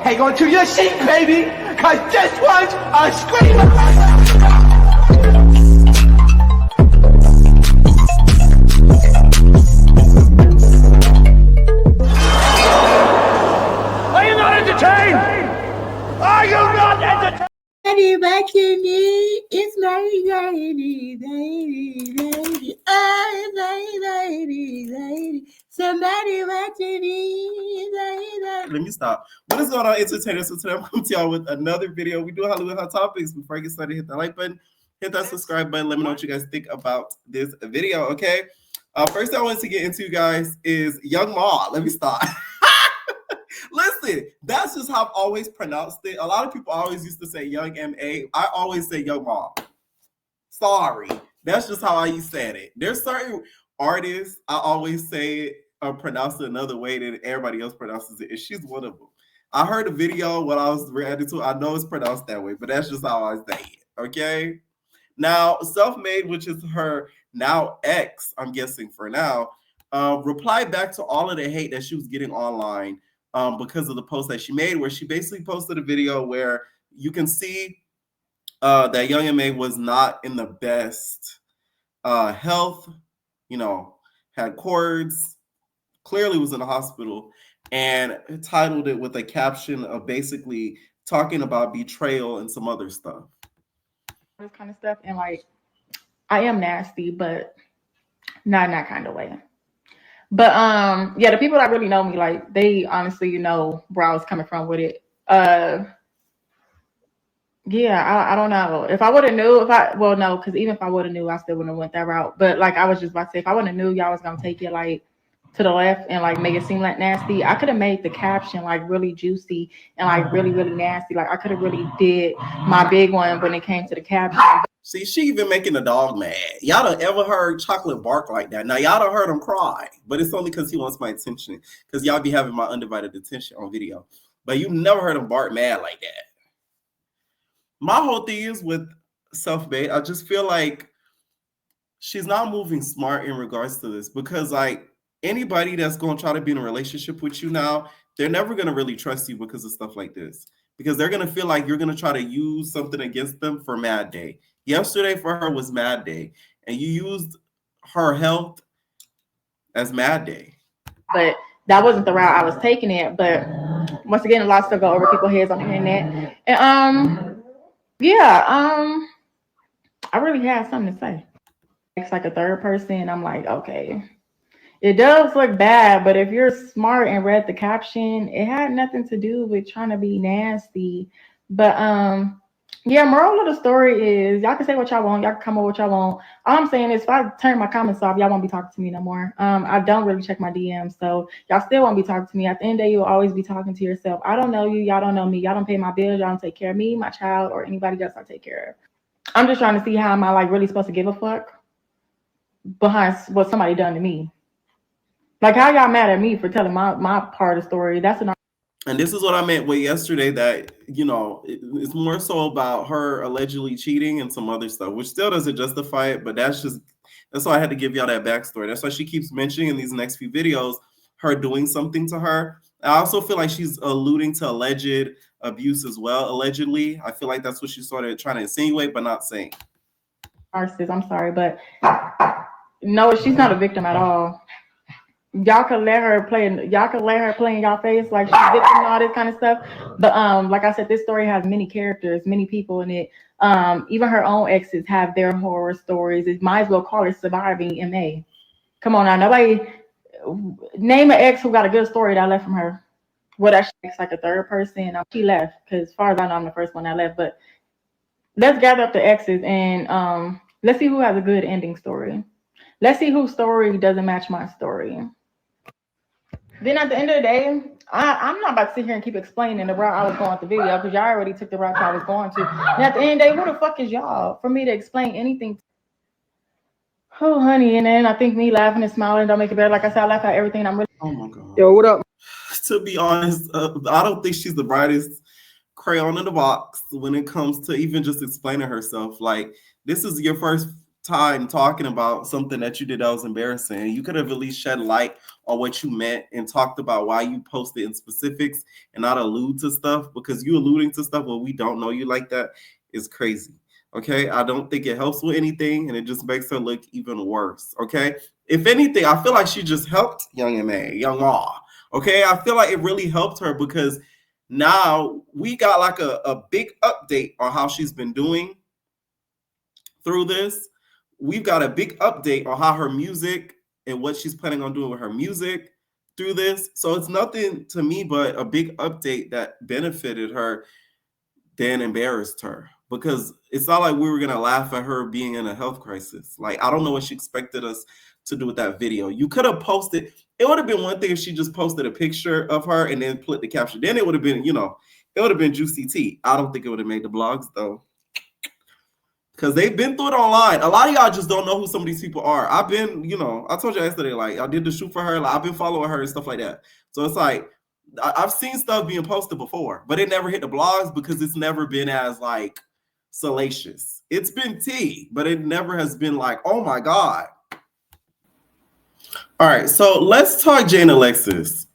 Hang on to your seat, baby, cause this one's a screamer. Are you not entertained? Are you not entertained? Back to me, it's my lady. Oh, lady. Somebody watching me, lady. Let me stop. What is going on, entertainers? So today I'm coming to y'all with another video. We do Hollywood Hot Topics. Before I get started, hit that like button, hit that subscribe button. Let me know what you guys think about this video, okay? First thing I wanted to get into, guys, is Young Ma. Let me stop. Listen, that's just how I've always pronounced it. A lot of people always used to say Young M.A. I always say Young Ma. Sorry. That's just how I said it. There's certain artists I always say it or pronounce it another way than everybody else pronounces it, and she's one of them. I heard a video when I was reacting to it. I know it's pronounced that way, but that's just how I say it, okay? Now, Self-Made, which is her now ex, I'm guessing for now, replied back to all of the hate that she was getting online because of the post that she made, where she basically posted a video where you can see that Young M.A. was not in the best health, you know, had cords, clearly was in the hospital, and titled it with a caption of basically talking about betrayal and some other stuff. This kind of stuff, and like, I am nasty, but not in that kind of way. But yeah, the people that really know me, like, they honestly know where I was coming from with it. Yeah, I don't know. If I would have knew, no, because even if I would have knew, I still wouldn't have went that route. But like I was just about to say, if I would have knew y'all was gonna take it like to the left and like make it seem like nasty, I could have made the caption like really juicy and like really, really nasty. Like I could have really did my big one when it came to the caption. See, she even making the dog mad. Y'all done ever heard Chocolate bark like that? Now, y'all done heard him cry, but it's only because he wants my attention, because y'all be having my undivided attention on video. But you never heard him bark mad like that. My whole thing is with Self-Made, I just feel like she's not moving smart in regards to this, because like anybody that's going to try to be in a relationship with you now, they're never going to really trust you because of stuff like this, because they're going to feel like you're going to try to use something against them for Mad Day. Yesterday for her was Mad Day, and you used her health as Mad Day. But that wasn't the route I was taking it. But once again, a lot of stuff go over people's heads on the internet. And yeah, I really had something to say. It's like a third person. I'm like, okay, it does look bad, but if you're smart and read the caption, it had nothing to do with trying to be nasty. But yeah, moral of the story is y'all can say what y'all want, y'all can come up with what y'all want. All I'm saying is if I turn my comments off, y'all won't be talking to me no more. I don't really check my DMs, so y'all still won't be talking to me. At the end of the day, you'll always be talking to yourself. I don't know you, y'all don't know me, y'all don't pay my bills, y'all don't take care of me, my child, or anybody else I take care of. I'm just trying to see how am I like really supposed to give a fuck behind what somebody done to me. Like, how y'all mad at me for telling my part of the story? That's an. And this is what I meant with yesterday, that, you know, it's more so about her allegedly cheating and some other stuff, which still doesn't justify it. But that's why I had to give y'all that backstory. That's why she keeps mentioning in these next few videos her doing something to her. I also feel like she's alluding to alleged abuse as well. Allegedly, I feel like that's what she started trying to insinuate, but not saying. Narcissist, I'm sorry, but no, she's not a victim at all. Y'all could let her play in y'all face like she's victim and all this kind of stuff. But like I said, this story has many characters, many people in it. Even her own exes have their horror stories. It might as well call it surviving MA. Come on now, nobody name an ex who got a good story that left from her. Well, that's like a third person. She left, because as far as I know, I'm the first one that left. But let's gather up the exes and let's see who has a good ending story. Let's see whose story doesn't match my story. Then at the end of the day, I'm not about to sit here and keep explaining the route I was going with the video, because y'all already took the route I was going to. And at the end of the day, who the fuck is y'all for me to explain anything? Oh, honey, and then I think me laughing and smiling don't make it better. Like I said, I laugh at everything. I'm really. Oh my God. Yo, what up? To be honest, I don't think she's the brightest crayon in the box when it comes to even just explaining herself. Like, this is your first time talking about something that you did that was embarrassing. You could have at least shed light on what you meant and talked about why you posted in specifics and not allude to stuff, because you alluding to stuff when we don't know you like that is crazy. Okay, I don't think it helps with anything, and it just makes her look even worse. Okay, if anything, I feel like she just helped young Ma. Okay, I feel like it really helped her, because now we got like a big update on how she's been doing through this. We've got a big update on how her music and what she's planning on doing with her music through this. So it's nothing to me but a big update that benefited her than embarrassed her, because it's not like we were going to laugh at her being in a health crisis. Like, I don't know what she expected us to do with that video. You could have posted, it would have been one thing if she just posted a picture of her and then put the caption. Then it would have been, it would have been juicy tea. I don't think it would have made the blogs though, because they've been through it online. A lot of y'all just don't know who some of these people are. I've been, I told you yesterday, like, I did the shoot for her. Like, I've been following her and stuff like that. So it's like, I've seen stuff being posted before, but it never hit the blogs because it's never been as, like, salacious. It's been tea, but it never has been like, oh my God. All right, so let's talk Jaidyn Alexis.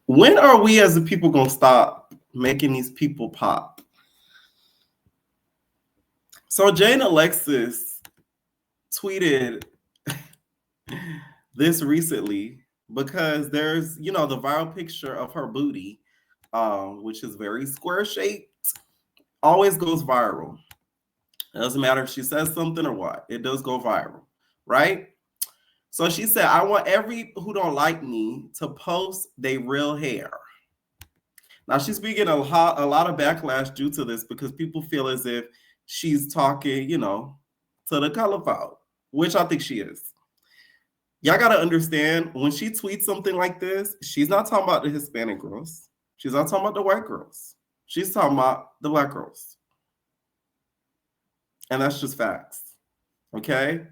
When are we as a people going to stop making these people pop? So Jaidyn Alexis tweeted this recently because there's, the viral picture of her booty, which is very square shaped, always goes viral. It doesn't matter if she says something or what, it does go viral, right? So she said, I want every who don't like me to post their real hair. Now she's being a lot of backlash due to this, because people feel as if she's talking, to the color folk, which I think she is. Y'all got to understand, when she tweets something like this, she's not talking about the Hispanic girls. She's not talking about the white girls. She's talking about the Black girls. And that's just facts. Okay?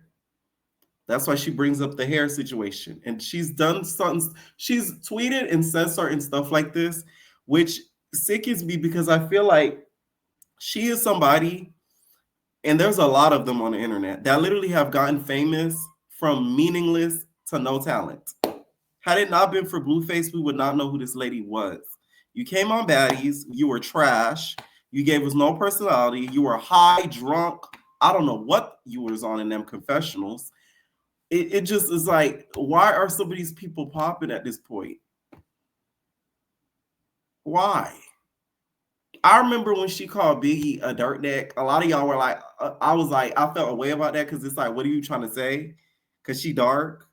That's why she brings up the hair situation. And she's done something, she's tweeted and said certain stuff like this, which sickens me, because I feel like she is somebody, and there's a lot of them on the internet, that literally have gotten famous from meaningless to no talent. Had it not been for Blueface, we would not know who this lady was. You came on Baddies, you were trash, you gave us no personality, you were high, drunk, I don't know what you was on in them confessionals. It just is like, why are some of these people popping at this point? Why? I remember when she called Biggie a dirt neck, a lot of y'all were like, I was like, I felt a way about that, because it's like, what are you trying to say? Because she dark?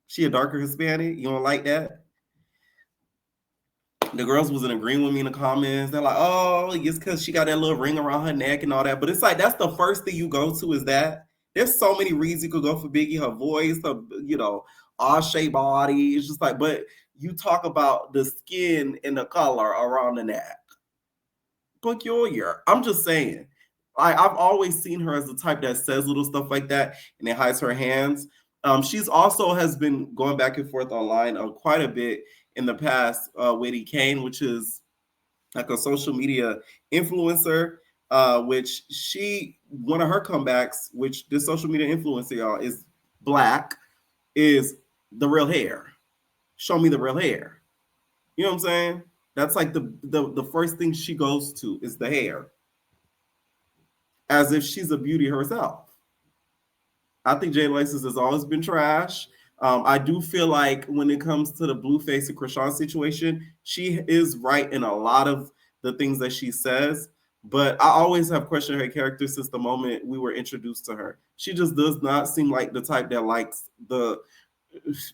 She a darker Hispanic? You don't like that? The girls wasn't agreeing with me in the comments. They're like, oh, it's because she got that little ring around her neck and all that. But it's like, that's the first thing you go to, is that. There's so many reasons you could go for Biggie, her voice, her, all-shaped body. It's just like, but you talk about the skin and the color around the neck. Peculiar. I'm just saying. I've always seen her as the type that says little stuff like that and then hides her hands. She's also has been going back and forth online quite a bit in the past with Kane, which is like a social media influencer, which one of her comebacks, which this social media influencer, y'all, is Black, is the real hair. Show me the real hair. You know what I'm saying? That's like the first thing she goes to is the hair, as if she's a beauty herself. I think Jaidyn Alexis has always been trash. I do feel like when it comes to the Blueface and Krishan situation, she is right in a lot of the things that she says, but I always have questioned her character since the moment we were introduced to her. She just does not seem like the type that likes the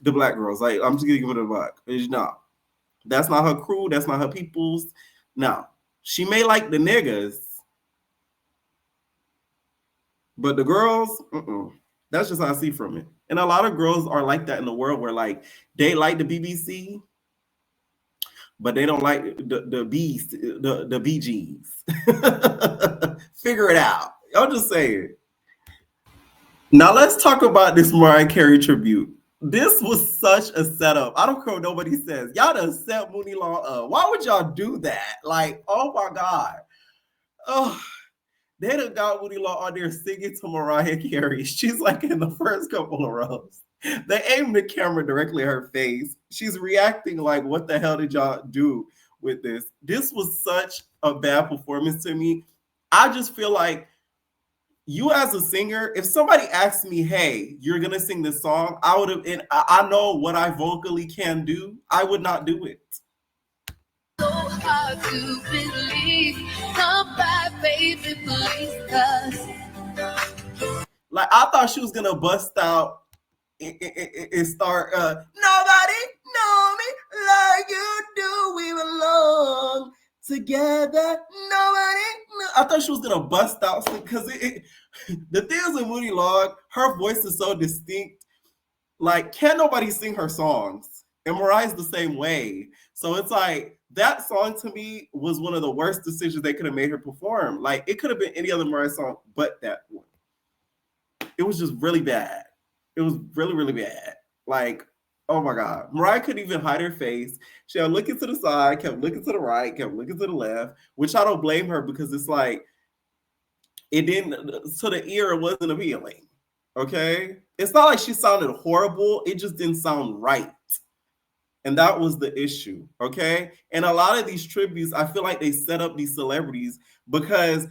Black girls. Like, I'm just gonna give it a buck. No. That's not her crew. That's not her peoples. No. She may like the niggas, but the girls, that's just how I see from it. And a lot of girls are like that in the world, where like they like the BBC, but they don't like the BGs. Figure it out. I'm just saying. Now let's talk about this Mariah Carey tribute. This was such a setup. I don't care what nobody says. Y'all done set Muni Law up. Why would y'all do that? Like, oh my God. Oh, They done got Muni Long on there singing to Mariah Carey. She's like in the first couple of rows. They aimed the camera directly at her face. She's reacting like, what the hell did y'all do with this? This was such a bad performance to me. I just feel like you as a singer, if somebody asked me, hey, you're going to sing this song, I would have, and I know what I vocally can do. I would not do it. So hard to believe. Come back, baby, please, 'cause like, I thought she was going to bust out and start, nobody know me like you do. We belong together. I thought she was going to bust out because the thing is with Muni Long, her voice is so distinct. Like, can't nobody sing her songs. And Mariah's the same way. So it's like, that song to me was one of the worst decisions they could have made her perform. Like, it could have been any other Mariah song but that one. It was just really bad. It was really, really bad. Like, oh my God. Mariah couldn't even hide her face. She kept looking to the side, kept looking to the right, kept looking to the left, which I don't blame her because it's like, it didn't, to the ear, it wasn't appealing. Okay? It's not like she sounded horrible. It just didn't sound right. And that was the issue. Okay? And a lot of these tributes, I feel like they set up these celebrities because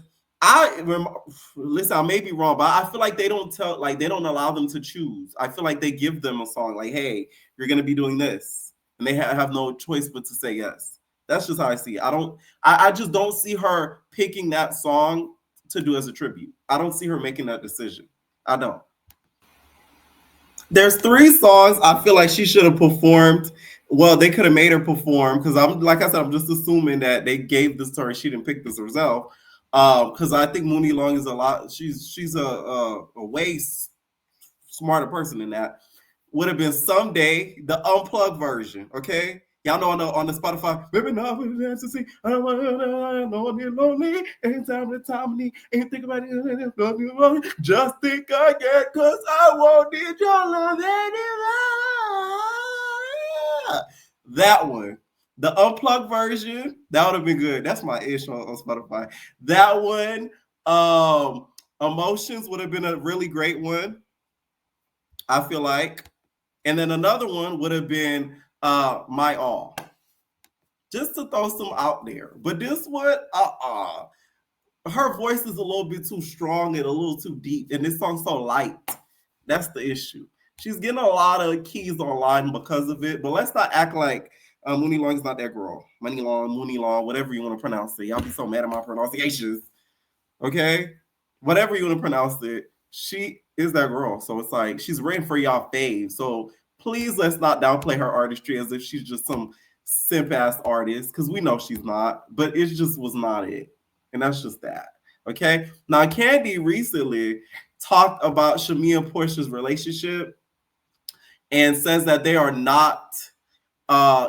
listen, I may be wrong, but I feel like they don't allow them to choose. I feel like they give them a song like, hey, you're going to be doing this. And they have no choice but to say yes. That's just how I see it. I just don't see her picking that song to do as a tribute. I don't see her making that decision. I don't. There's 3 songs I feel like she should have performed. Well, they could have made her perform because I'm just assuming that they gave this to her and she didn't pick this herself. Because I think Muni Long is she's a way smarter person than that. Would have been Someday, the unplugged version, okay? Y'all know on the Spotify, baby, now for the dance to see. I don't want to lonely. Anytime the time I need, ain't think about it. Just think I get, cause I won't need your love anymore. That one. The unplugged version, that would have been good. That's my ish on Spotify. That one, Emotions would have been a really great one, I feel like. And then another one would have been My All. Just to throw some out there. But this one, her voice is a little bit too strong and a little too deep. And this song's so light. That's the issue. She's getting a lot of keys online because of it. But let's not act like Muni Long is not that girl. Muni Long, whatever you want to pronounce it. Y'all be so mad at my pronunciations. Okay? Whatever you want to pronounce it, she is that girl. So it's like, she's written for y'all fave. So please let's not downplay her artistry as if she's just some simp-ass artist, because we know she's not. But it just was not it. And that's just that. Okay? Now, Candy recently talked about Shamea and Porsha's relationship and says that they are not...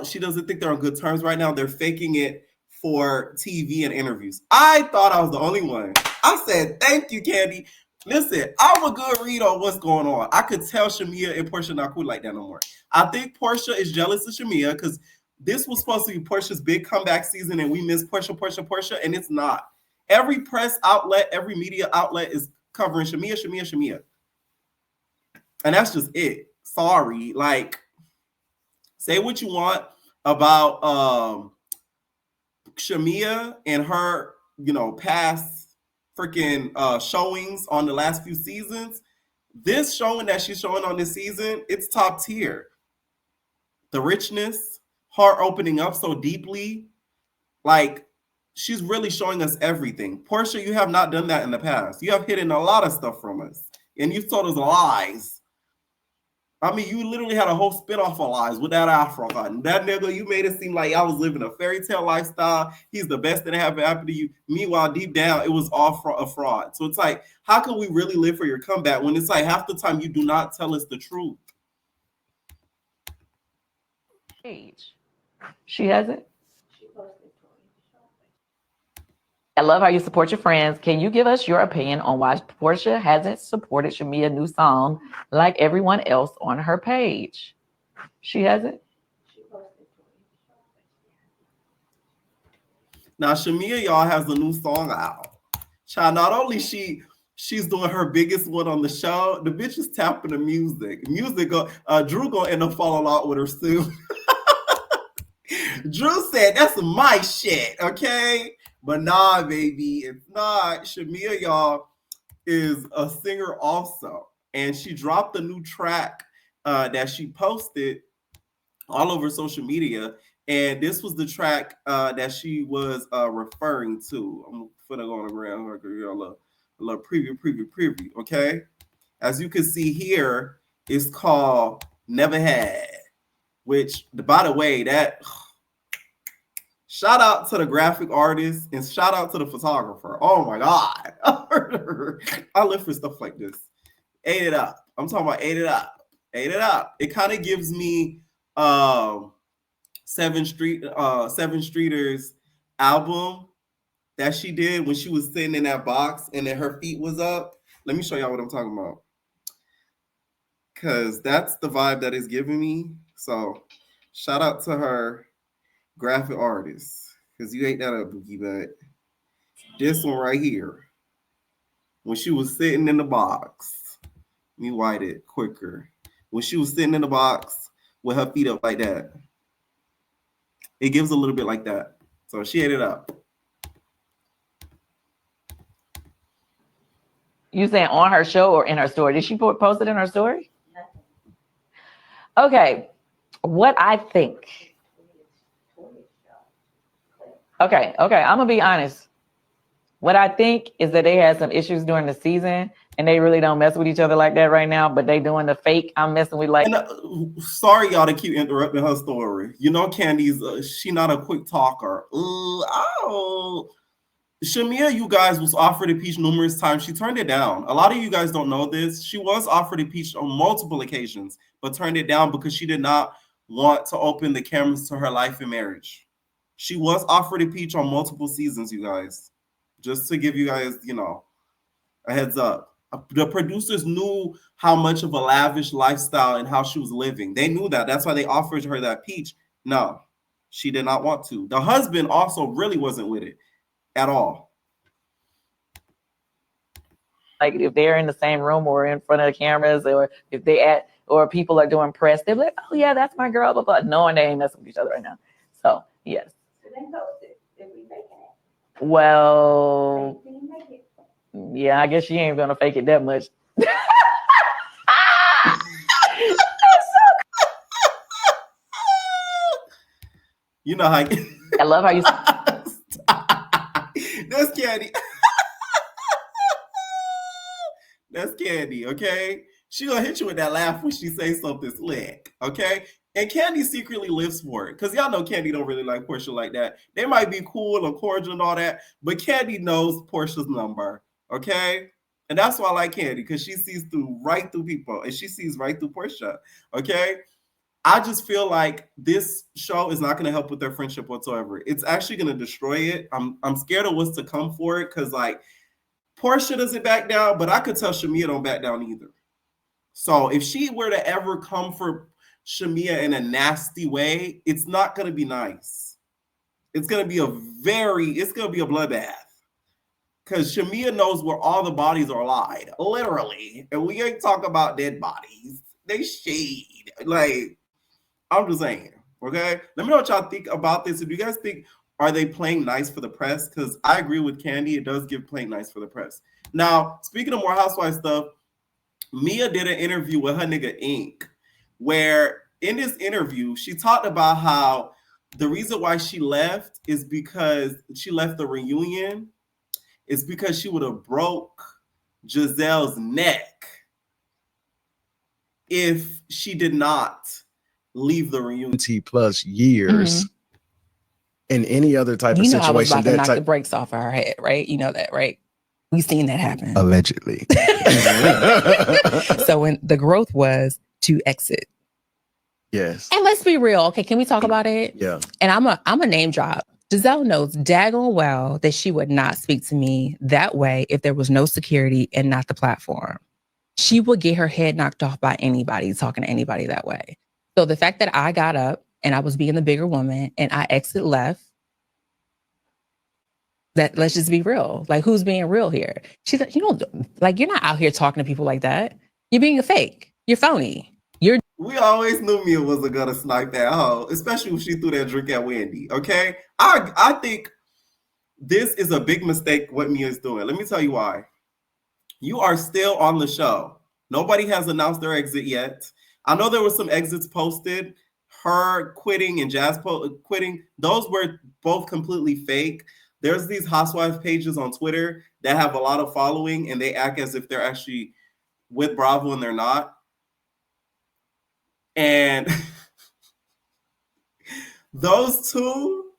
she doesn't think they're on good terms right now. They're faking it for TV and interviews. I thought I was the only one. I said, thank you, Candy. Listen, I'm a good read on what's going on. I could tell Shamea and Porsha not cool like that no more. I think Porsha is jealous of Shamea because this was supposed to be Porsha's big comeback season and we miss Porsha, and it's not. Every press outlet, every media outlet is covering Shamea. And that's just it. Sorry. Like, say what you want about Shamea and her, past freaking showings on the last few seasons. This showing that she's showing on this season, it's top tier. The richness, her opening up so deeply, like she's really showing us everything. Porsha, you have not done that in the past. You have hidden a lot of stuff from us, and you've told us lies. I mean, you literally had a whole spin-off of lies with that Afro cut. That nigga, you made it seem like I was living a fairy tale lifestyle. He's the best that ever happened to you. Meanwhile, deep down, it was all a fraud. So it's like, how can we really live for your comeback when it's like half the time you do not tell us the truth? She hasn't. I love how you support your friends. Can you give us your opinion on why Porsha hasn't supported Shamea's new song like everyone else on her page? She hasn't. Now, Shamea, y'all, has a new song out. Child, not only she's doing her biggest one on the show, the bitch is tapping the music. Drew gonna end up falling out with her soon. Drew said, that's my shit, okay? But nah, baby, it's not. Shamea, y'all, is a singer also. And she dropped a new track that she posted all over social media. And this was the track that she was referring to. I'm finna go on the ground, a little preview, okay? As you can see here, it's called Never Had, which, by the way, that... Shout out to the graphic artist and shout out to the photographer. Oh my God. I live for stuff like this. Ate it up. I'm talking about ate it up. Ate it up. It kind of gives me Seven Streeters album that she did when she was sitting in that box and then her feet was up. Let me show y'all what I'm talking about. Cause that's the vibe that is giving me. So shout out to her. Graphic artist, because you ate that up, Boogie, but this one right here, when she was sitting in the box, let me white it quicker. When she was sitting in the box with her feet up like that, it gives a little bit like that. So she ate it up. You saying on her show or in her story? Did she post it in her story? Okay, what I think. Okay, I'm gonna be honest. What I think is that they had some issues during the season and they really don't mess with each other like that right now, but they doing the fake I'm messing with like. And, sorry y'all to keep interrupting her story. You know Candy's, she not a quick talker. Shamea, you guys, was offered a peach numerous times. She turned it down. A lot of you guys don't know this. She was offered a peach on multiple occasions, but turned it down because she did not want to open the cameras to her life and marriage. She was offered a peach on multiple seasons, you guys. Just to give you guys, a heads up. The producers knew how much of a lavish lifestyle and how she was living. They knew that. That's why they offered her that peach. No, she did not want to. The husband also really wasn't with it at all. Like if they're in the same room or in front of the cameras, or if or people are doing press, they're like, oh yeah, that's my girl, but knowing they ain't messing with each other right now. So yes. Well, yeah, I guess she ain't gonna fake it that much. You know how I love how you. That's Candy. That's Candy, okay? She gonna hit you with that laugh when she says something slick, okay? And Candy secretly lives for it. Because y'all know Candy don't really like Porsha like that. They might be cool and cordial and all that, but Candy knows Porsha's number, okay? And that's why I like Candy, because she sees right through people, and she sees right through Porsha, okay? I just feel like this show is not going to help with their friendship whatsoever. It's actually going to destroy it. I'm scared of what's to come for it, because like Porsha doesn't back down, but I could tell Shamea don't back down either. So if she were to ever come for Shamea in a nasty way, it's not going to be nice. It's going to be a bloodbath. Because Shamea knows where all the bodies are lied, literally. And we ain't talking about dead bodies. They shade. Like, I'm just saying, okay? Let me know what y'all think about this. If you guys think, are they playing nice for the press? Because I agree with Candy. It does give playing nice for the press. Now, speaking of more Housewives stuff, Mia did an interview with her nigga Ink, where in this interview, she talked about how the reason why she left is because she left the reunion is because she would have broke Giselle's neck if she did not leave the reunion. Plus years in any other type of situation. I was about to knock the type brakes off of her head, right? You know that, right? We've seen that happen. allegedly. So when the growth was to exit. Yes. And let's be real. Okay, can we talk about it? Yeah. And I'm a name drop. Giselle knows daggone well that she would not speak to me that way if there was no security and not the platform. She would get her head knocked off by anybody talking to anybody that way. So the fact that I got up and I was being the bigger woman and I exit left, That let's just be real. Like, who's being real here? She's like, you don't like, you're not out here talking to people like that. You're being a fake. You're phony. We always knew Mia wasn't gonna snipe that hoe, especially when she threw that drink at Wendy. Okay, I think this is a big mistake what Mia is doing. Let me tell you why. You are still on the show. Nobody has announced their exit yet. I know there were some exits posted. Her quitting and Jazz quitting. Those were both completely fake. There's these housewives pages on Twitter that have a lot of following and they act as if they're actually with Bravo and they're not. And those two,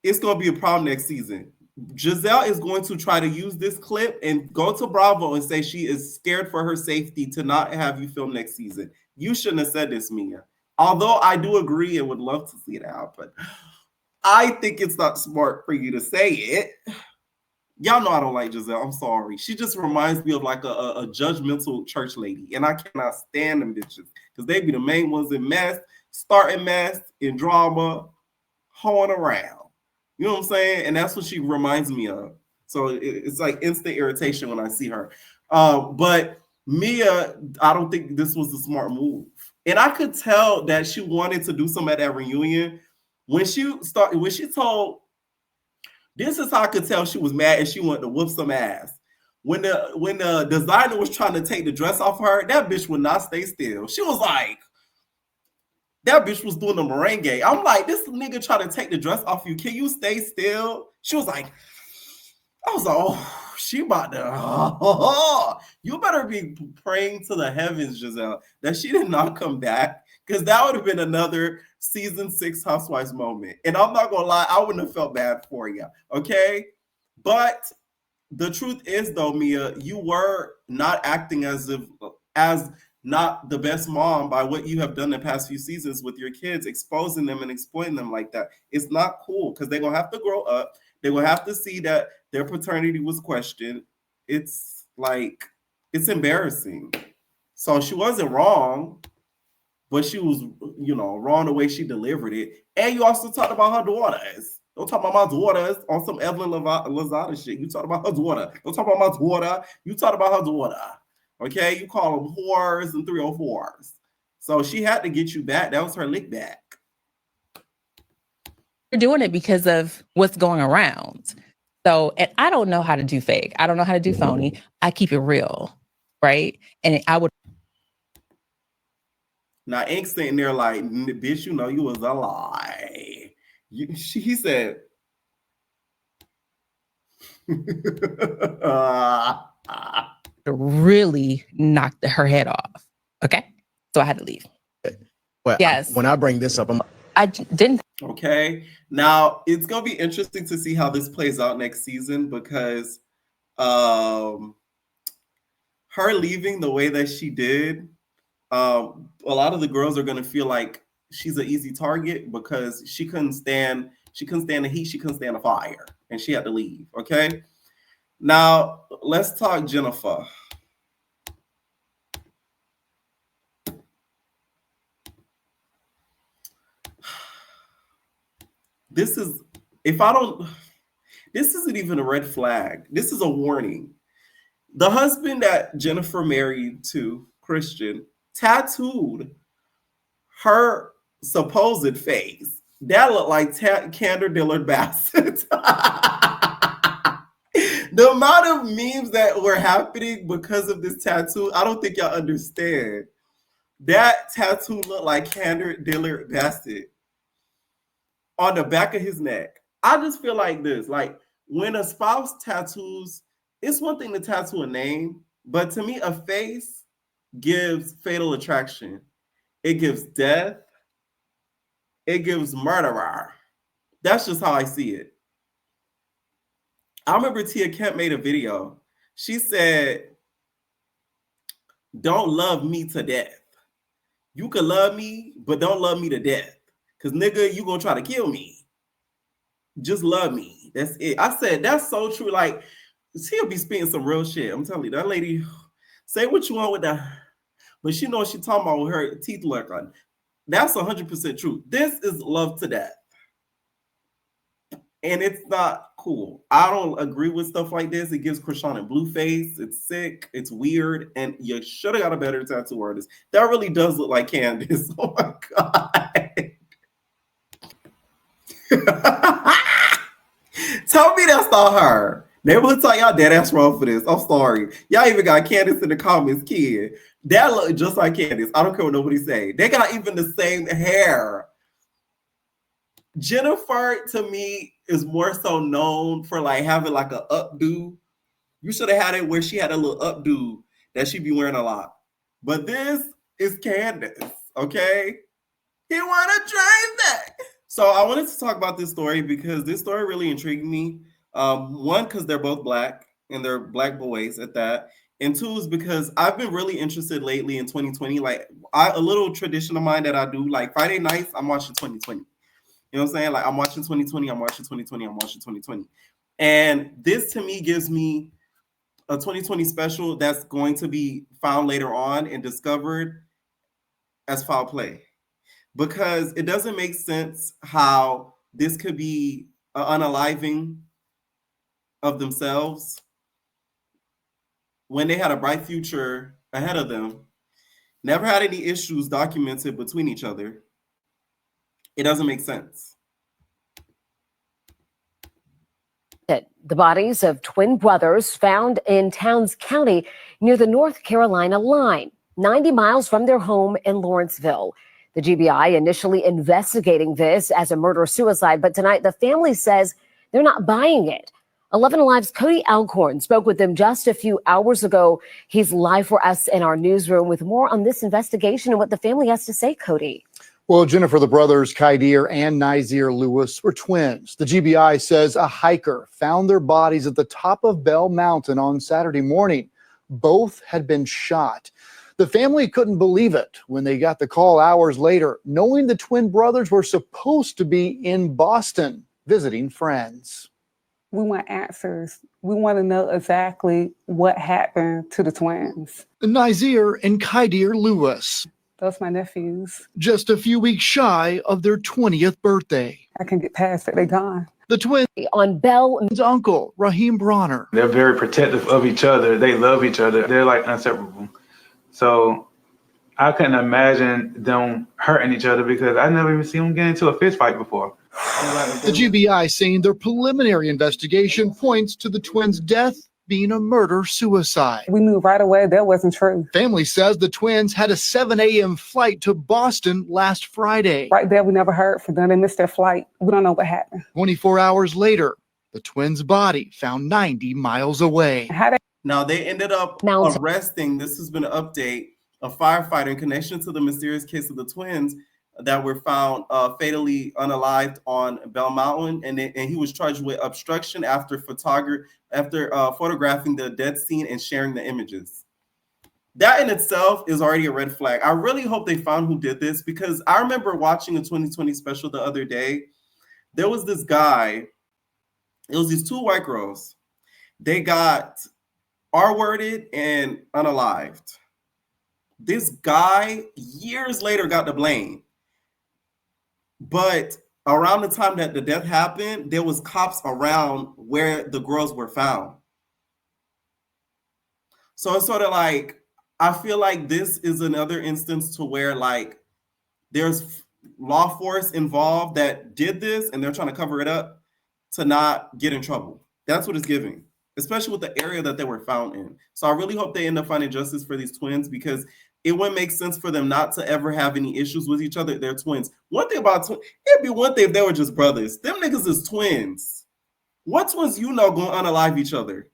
it's going to be a problem next season. Giselle is going to try to use this clip and go to Bravo and say she is scared for her safety to not have you film next season. You shouldn't have said this, Mia. Although I do agree and would love to see it happen, I think it's not smart for you to say it. Y'all know I don't like Giselle. I'm sorry. She just reminds me of like a judgmental church lady. And I cannot stand them bitches because they be the main ones in mess, starting mess, in drama, hoeing around. You know what I'm saying? And that's what she reminds me of. So it's like instant irritation when I see her. But Mia, I don't think this was a smart move. And I could tell that she wanted to do something at that reunion. When she told, this is how I could tell she was mad and she wanted to whoop some ass. When the designer was trying to take the dress off her, that bitch would not stay still. She was like, that bitch was doing the merengue. I'm like, this nigga trying to take the dress off you. Can you stay still? She was like, I was like, oh, she about to, you better be praying to the heavens, Giselle, that she did not come back, because that would have been another season 6 Housewives moment. And I'm not gonna lie, I wouldn't have felt bad for you, okay? But the truth is, though, Mia, you were not acting as not the best mom by what you have done the past few seasons with your kids, exposing them and exploiting them like that. It's not cool because they're gonna have to grow up. They will have to see that their paternity was questioned. It's like, it's embarrassing. So she wasn't wrong, but she was, wrong the way she delivered it. And you also talked about her daughters. Don't talk about my daughters on some Evelyn Lozada shit. You talk about her daughter. Don't talk about my daughter. You talk about her daughter. Okay? You call them whores and 304s. So she had to get you back. That was her lick back. You're doing it because of what's going around. So, and I don't know how to do fake. I don't know how to do phony. I keep it real, right? And I would. Now, Ink sitting there like, bitch, you was a lie. He said, really knocked her head off. Okay? So I had to leave. Well, yes. When I bring this up, I didn't. Okay. Now, it's going to be interesting to see how this plays out next season because her leaving the way that she did, a lot of the girls are going to feel like she's an easy target because she couldn't stand the heat, she couldn't stand the fire, and she had to leave. Okay. Now, let's talk Jennifer. This isn't even a red flag. This is a warning. The husband that Jennifer married to, Christian, tattooed her supposed face. That looked like Candor Dillard Bassett. The amount of memes that were happening because of this tattoo, I don't think y'all understand. That tattoo looked like Candor Dillard Bassett on the back of his neck. I just feel like this. Like, when a spouse tattoos, it's one thing to tattoo a name, but to me, a face gives fatal attraction. It gives death. It gives murderer. That's just how I see it. I remember Tia Kemp made a video. She said, don't love me to death. You can love me, but don't love me to death. Because, nigga, you gonna try to kill me. Just love me. That's it. I said, that's so true. Like, she'll be spitting some real shit. I'm telling you, that lady, say what you want with that. But she knows what she's talking about with her teeth look on. That's 100% true. This is love to death. And it's not cool. I don't agree with stuff like this. It gives Krishan a blue face. It's sick. It's weird. And you should have got a better tattoo artist. That really does look like Candace. Oh my God. Tell me that's not her. Neighborhood Talk, y'all dead ass wrong for this. I'm sorry. Y'all even got Candace in the comments, kid. That look just like Candace. I don't care what nobody say. They got even the same hair. Jennifer, to me, is more so known for like having like a updo. You should have had it where she had a little updo that she'd be wearing a lot. But this is Candace, okay? He want to drive that. So I wanted to talk about this story because this story really intrigued me. One, because they're both Black and they're Black boys at that. And two is because I've been really interested lately in 2020. Like a little tradition of mine that I do, like Friday nights, I'm watching 2020. You know what I'm saying? Like I'm watching 2020, I'm watching 2020, I'm watching 2020. And this to me gives me a 2020 special that's going to be found later on and discovered as foul play. Because it doesn't make sense how this could be an unaliving of themselves when they had a bright future ahead of them, never had any issues documented between each other. It doesn't make sense. The bodies of twin brothers found in Towns County near the North Carolina line, 90 miles from their home in Lawrenceville. The GBI initially investigating this as a murder-suicide, but tonight the family says they're not buying it. 11 Alive's Cody Alcorn spoke with them just a few hours ago. He's live for us in our newsroom with more on this investigation and what the family has to say, Cody. Well, Jennifer, the brothers Khaidir and Nazir Lewis were twins. The GBI says a hiker found their bodies at the top of Bell Mountain on Saturday morning. Both had been shot. The family couldn't believe it when they got the call hours later, knowing the twin brothers were supposed to be in Boston visiting friends. We want answers. We want to know exactly what happened to the twins. Nazir and Khaidir Lewis. Those my nephews. Just a few weeks shy of their 20th birthday. I can get past it. They're gone. The twins' on Bell's uncle, Raheem Bronner. They're very protective of each other. They love each other. They're like inseparable. So I couldn't imagine them hurting each other because I never even seen them get into a fist fight before. The GBI saying their preliminary investigation points to the twins' death being a murder-suicide. We knew right away that wasn't true. Family says the twins had a 7 a.m. flight to Boston last Friday. Right there, we never heard from them. They missed their flight. We don't know what happened. 24 hours later, the twins' body found 90 miles away. Now, they ended up arresting, this has been an update, a firefighter in connection to the mysterious case of the twins that were found fatally unalived on Bell Mountain. And he was charged with obstruction after photographing the dead scene and sharing the images. That in itself is already a red flag. I really hope they found who did this because I remember watching a 2020 special the other day. There was this guy, it was these two white girls. They got R-worded and unalived. This guy, years later, got the blame. But around the time that the death happened, there was cops around where the girls were found. So it's sort of like, I feel like this is another instance to where like there's law force involved that did this and they're trying to cover it up to not get in trouble. That's what it's giving, especially with the area that they were found in. So I really hope they end up finding justice for these twins because it wouldn't make sense for them not to ever have any issues with each other. They're twins. One thing about twins, it'd be one thing if they were just brothers. Them niggas is twins. What twins you know gonna unalive each other?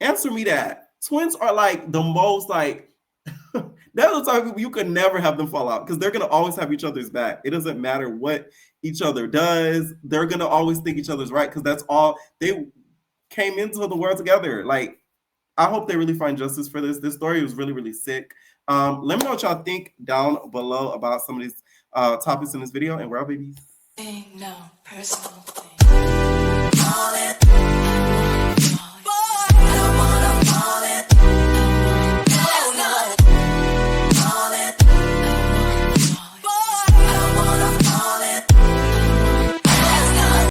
Answer me that. Twins are like the most like, that's the type of people you could never have them fall out because they're gonna always have each other's back. It doesn't matter what each other does. They're gonna always think each other's right because that's all they came into the world together. Like, I hope they really find justice for this. This story was really, really sick. Let me know what y'all think down below about some of these topics in this video. And we're out, babies. No personal thing.